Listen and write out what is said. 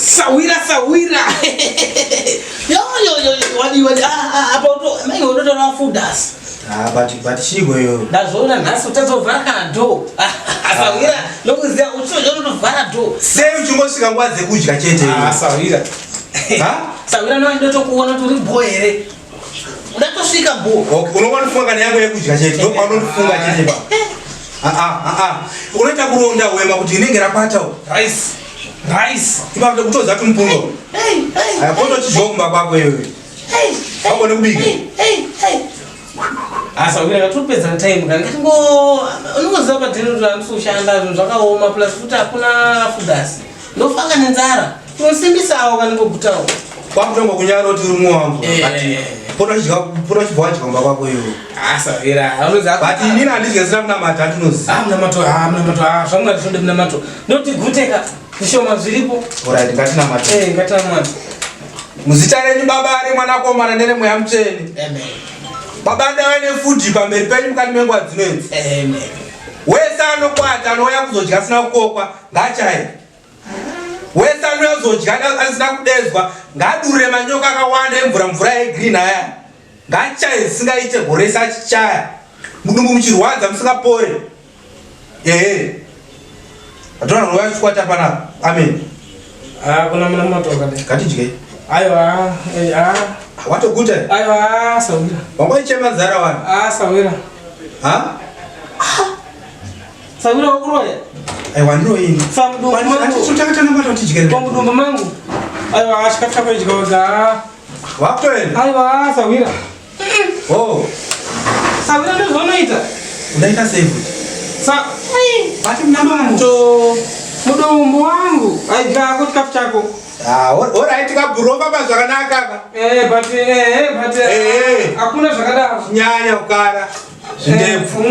Sawira. Yo. Wadi. About me you don't know food us. But shigo yo. Ndazona nhasi utazovhara kana do. Sawira lokuzia uchojo unovhara do. Sei uchingosvika nguva dzekudya chete. Sawira. Sawira no ndo tokuona turi boere. Unatosvika bo. Okay, unowana kufunga kana yangu yekudya chete. Ndo paunofunga chete ba. Unoita kuronda wema kuti inenge rapatawo. Rice. Ibambe kutoza tumpungo. Aya poto chizomba kwako yewe. Wabone kubika. Sawira tupedza time kana ngati unoziva padhino zvanoshanda zvakaoma plus futi hakuna fudasi. Ndofanga nenzara. Unosimbisawo kana ngogutawo. Kwamutongo kunyara kuti uri muwangu. Poto chibwa chikomba kwako yewe. Sawira unoziva. But inini handizwe zina muna mata tunozi. Muna mato. Zvangu ngatitonde muna mato. Ndoti guteka. Zvishoma zviripo. Alright, ngatina mata. Ngatina mata. Muzita renyu baba ari mwanakomana nene mweya mutsvene. Amen. Baba ndawane futi pamberi penyu mukati menguva dzinedzi. Amen. Wese anokwata anouya kuzodya asina kukokwa ngachaye. Wese anouya kuzodya asina kudedzwa ngadurure manyoka akawanda emvura yegreen aya. Ngachaye singaite goresa achichaya. Mudumbu muchirwadza musingapore. Atona nouya chikwata panapa. Amen. Kuna muna moto kade. Ngatidye. Aiwa. Watoguta? Aiwa, Sawira. Wangoichema zara wana? Sawira. Sawira wakuroya? Aiwa ndiro ini. Famudumbu mangu. Atichutakatana mbata utijikere. Famudumbu mangu. Aiwa, chikafika wejikawaga. Wakutoeni? Aiwa, Sawira. Sawira ndo zvonoita. Unaita sevu? Bati mnambo. Mudumbu wangu. Aidya ako chikafu chako. Alright, tikabhurova zvakanaka. But hakuna zvakadaro. Nyanya ukara. Zvindefu.